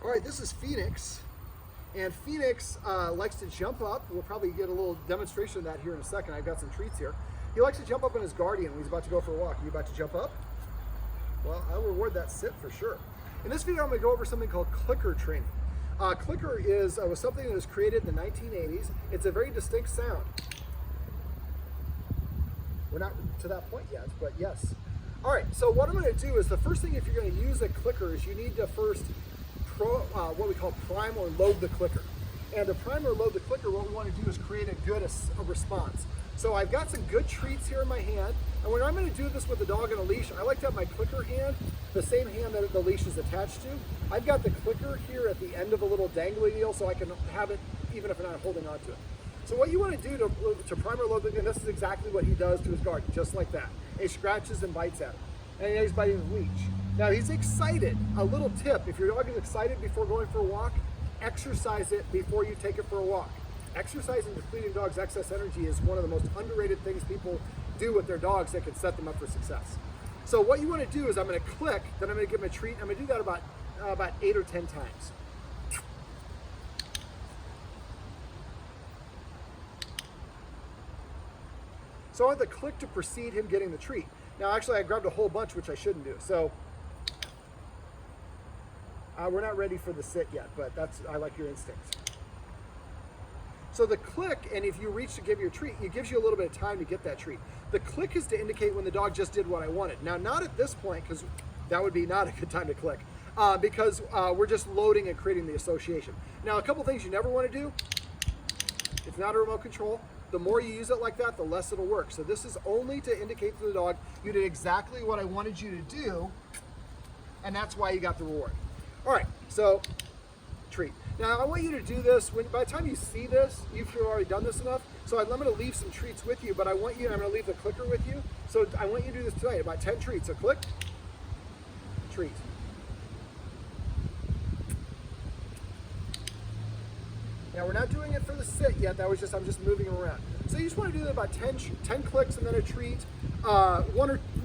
All right, this is Phoenix. And Phoenix likes to jump up. We'll probably get a little demonstration of that here in a second. I've got some treats here. He likes to jump up on his guardian when he's about to go for a walk. Are you about to jump up? Well, I'll reward that sit for sure. In this video, I'm going to go over something called clicker training. Clicker was something that was created in the 1980s. It's a very distinct sound. We're not to that point yet, but yes. All right, so what I'm going to do is the first thing if you're going to use a clicker is you need to first what we call prime or load the clicker. And to prime or load the clicker, what we want to do is create a good response. So I've got some good treats here in my hand, and when I'm going to do this with a dog on a leash, I like to have my clicker hand, the same hand that the leash is attached to. I've got the clicker here at the end of a little dangly deal so I can have it even if I'm not holding on to it. So what you want to do to prime or load the, and this is exactly what he does to his guardian, just like that. He scratches and bites at him. And he's biting his leash. Now he's excited. A little tip, if your dog is excited before going for a walk, exercise it before you take it for a walk. Exercising depleting dogs' excess energy is one of the most underrated things people do with their dogs that can set them up for success. So what you want to do is I'm going to click, then I'm going to give him a treat. I'm going to do that about 8 or 10 times. So I want the click to precede him getting the treat. Now actually I grabbed a whole bunch, which I shouldn't do. So we're not ready for the sit yet, but I like your instincts. So the click, and if you reach to give your treat, it gives you a little bit of time to get that treat. The click is to indicate when the dog just did what I wanted. Now, not at this point, because that would be not a good time to click, because we're just loading and creating the association. Now, a couple things you never want to do. It's not a remote control. The more you use it like that, the less it'll work. So this is only to indicate to the dog, you did exactly what I wanted you to do, and that's why you got the reward. All right, so treat. Now I want you to do this, by the time you see this, you've already done this enough, so I'm going to leave some treats with you, but I'm going to leave the clicker with you. So I want you to do this tonight, about 10 treats. So click, treat. Now we're not doing it for the sit yet, I'm just moving them around. So you just want to do that about 10 clicks and then a treat,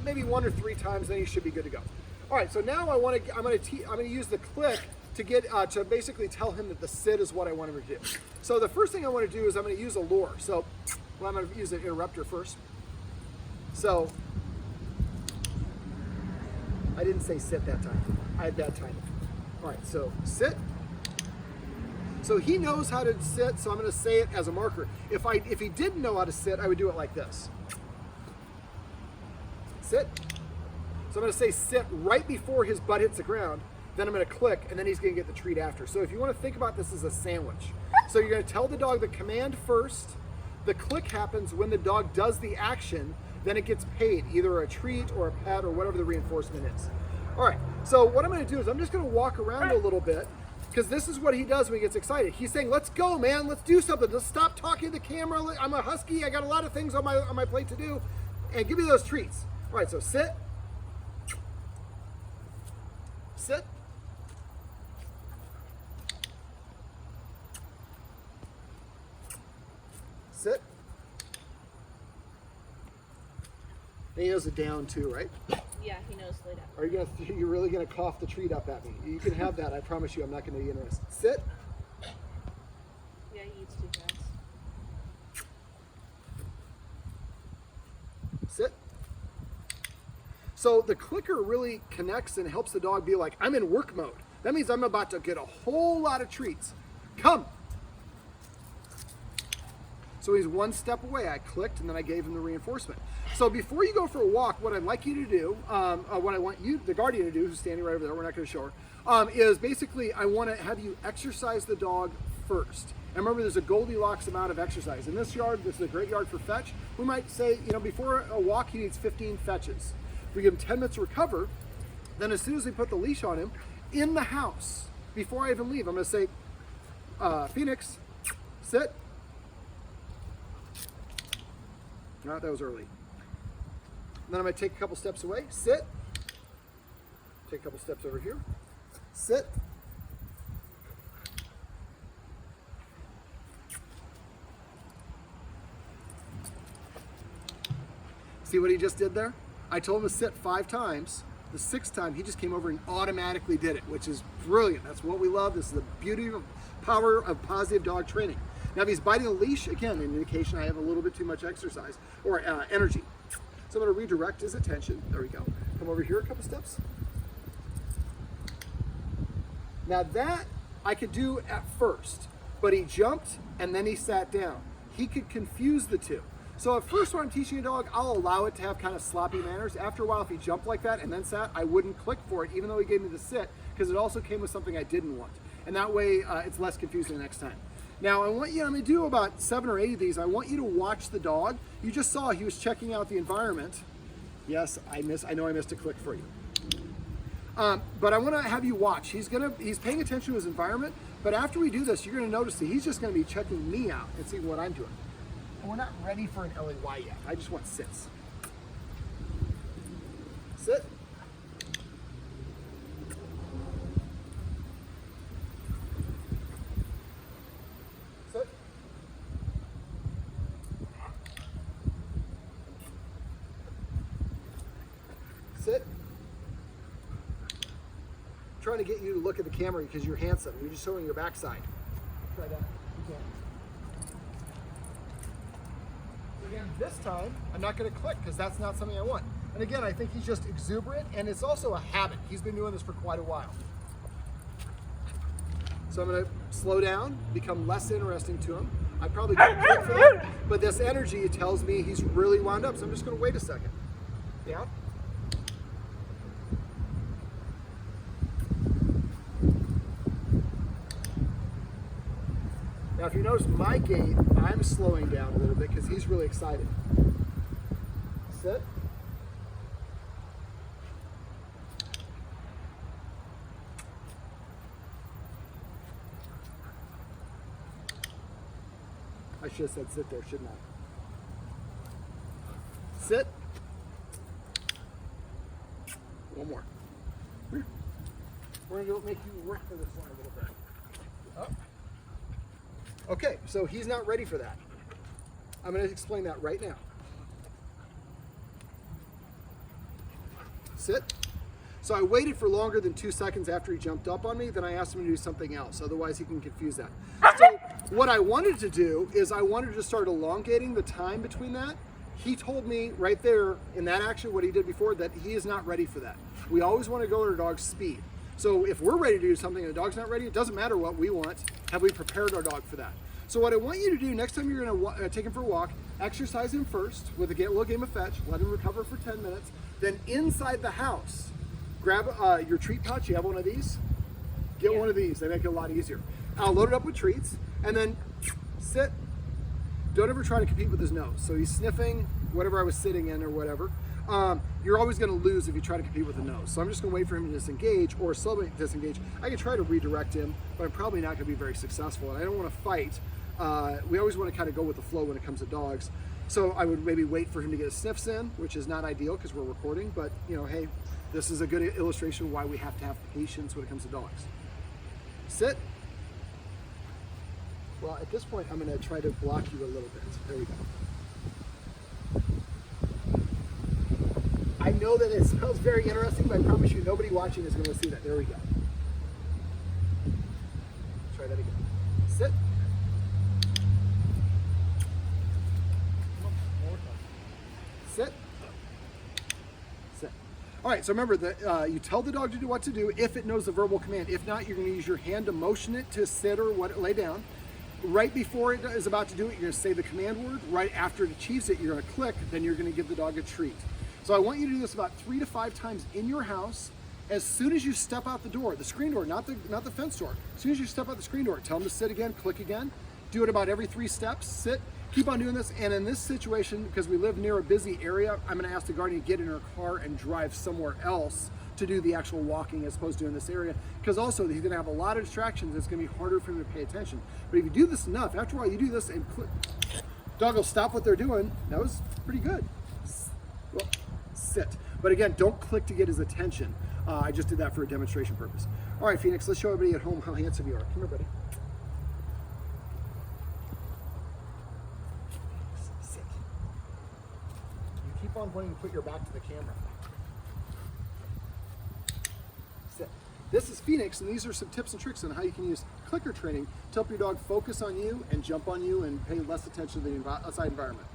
maybe one or three times, then you should be good to go. All right, so now I'm going to use the click to get to basically tell him that the sit is what I want him to do. So the first thing I want to do is I'm going to use a lure. So I'm going to use an interrupter first. So I didn't say sit that time. I had bad timing. All right, so sit. So he knows how to sit, so I'm going to say it as a marker. If he didn't know how to sit, I would do it like this. Sit. So I'm going to say sit right before his butt hits the ground. Then I'm going to click, and then he's going to get the treat after. So if you want to think about this as a sandwich. So you're going to tell the dog the command first. The click happens when the dog does the action. Then it gets paid, either a treat or a pet or whatever the reinforcement is. All right, so what I'm going to do is I'm just going to walk around a little bit, because this is what he does when he gets excited. He's saying, let's go, man. Let's do something. Let's stop talking to the camera. I'm a husky. I got a lot of things on my plate to do. And give me those treats. All right, so sit. Sit. Sit. And he knows it down too, right? Yeah, he knows lay down. Are you really gonna cough the treat up at me? You can have that. I promise you. I'm not gonna be interested. Sit. Yeah, he eats too fast. Sit. So the clicker really connects and helps the dog be like, I'm in work mode. That means I'm about to get a whole lot of treats. Come. So he's one step away. I clicked and then I gave him the reinforcement. So before you go for a walk, what I'd like you to do, what I want the guardian to do, who's standing right over there, we're not going to show her, is basically I want to have you exercise the dog first. And remember, there's a Goldilocks amount of exercise. In this yard, this is a great yard for fetch. We might say, before a walk, he needs 15 fetches. If we give him 10 minutes to recover, then as soon as we put the leash on him, in the house, before I even leave, I'm going to say, Phoenix, sit. No, that was early. And then I'm going to take a couple steps away, sit. Take a couple steps over here, sit. See what he just did there? I told him to sit 5 times. The 6th time, he just came over and automatically did it, which is brilliant. That's what we love. This is the beauty of power of positive dog training. Now, if he's biting a leash, again, an indication I have a little bit too much exercise or energy. So I'm going to redirect his attention. There we go. Come over here a couple steps. Now that I could do at first, but he jumped and then he sat down. He could confuse the two. So at first when I'm teaching a dog, I'll allow it to have kind of sloppy manners. After a while, if he jumped like that and then sat, I wouldn't click for it, even though he gave me the sit, because it also came with something I didn't want. And that way, it's less confusing the next time. Now, I'm going to do about 7 or 8 of these. I want you to watch the dog. You just saw he was checking out the environment. Yes, I know I missed a click for you. But I want to have you watch. He's paying attention to his environment, but after we do this, you're going to notice that he's just going to be checking me out and seeing what I'm doing. And we're not ready for an LAY yet. I just want sits. Sit. Sit. Sit. I'm trying to get you to look at the camera because you're handsome. You're just showing your backside. Try that. You can. Again, this time, I'm not going to click because that's not something I want. And again, I think he's just exuberant, and it's also a habit. He's been doing this for quite a while. So I'm going to slow down, become less interesting to him. I probably don't click for that, but this energy tells me he's really wound up, so I'm just going to wait a second. Down. Now, if you notice my gait, I'm slowing down a little bit because he's really excited. Sit. I should have said sit there, shouldn't I? Sit. One more. We're going to make you work for this one a little bit. Up. Okay, so he's not ready for that. I'm going to explain that right now. Sit. So I waited for longer than 2 seconds after he jumped up on me, then I asked him to do something else, otherwise he can confuse that. So what I wanted to do is I wanted to start elongating the time between that. He told me right there in that action, what he did before, that he is not ready for that. We always want to go at our dog's speed. So if we're ready to do something and the dog's not ready, it doesn't matter what we want. Have we prepared our dog for that? So what I want you to do next time you're going to take him for a walk, exercise him first with a little game of fetch, let him recover for 10 minutes. Then inside the house, grab your treat pouch. You have one of these? Get one of these. They make it a lot easier. I'll load it up with treats and then sit. Don't ever try to compete with his nose. So he's sniffing whatever I was sitting in or whatever. You're always going to lose if you try to compete with the nose. So I'm just going to wait for him to disengage or slowly disengage. I can try to redirect him, but I'm probably not going to be very successful. And I don't want to fight. We always want to kind of go with the flow when it comes to dogs. So I would maybe wait for him to get his sniffs in, which is not ideal because we're recording. But, you know, hey, this is a good illustration of why we have to have patience when it comes to dogs. Sit. Well, at this point, I'm going to try to block you a little bit. There we go. I know that it smells very interesting, but I promise you nobody watching is going to see that. There we go. Try that again. Sit. Sit. Sit. All right, so remember that you tell the dog to do what to do if it knows the verbal command. If not, you're going to use your hand to motion it to sit or lay down. Right before it is about to do it, you're going to say the command word. Right after it achieves it, you're going to click. Then you're going to give the dog a treat. So I want you to do this about 3 to 5 times in your house. As soon as you step out the door, the screen door, not the fence door. As soon as you step out the screen door, tell them to sit again, click again. Do it about every 3 steps. Sit. Keep on doing this. And in this situation, because we live near a busy area, I'm going to ask the guardian to get in her car and drive somewhere else to do the actual walking as opposed to in this area. Because also he's going to have a lot of distractions. It's going to be harder for him to pay attention. But if you do this enough, after a while you do this and click, dog will stop what they're doing. That was pretty good. Well, sit. But again, don't click to get his attention. I just did that for a demonstration purpose. All right, Phoenix, let's show everybody at home how handsome you are. Come here, buddy. Sit. You keep on wanting to put your back to the camera. This is Phoenix, and these are some tips and tricks on how you can use clicker training to help your dog focus on you and jump on you and pay less attention to the outside environment.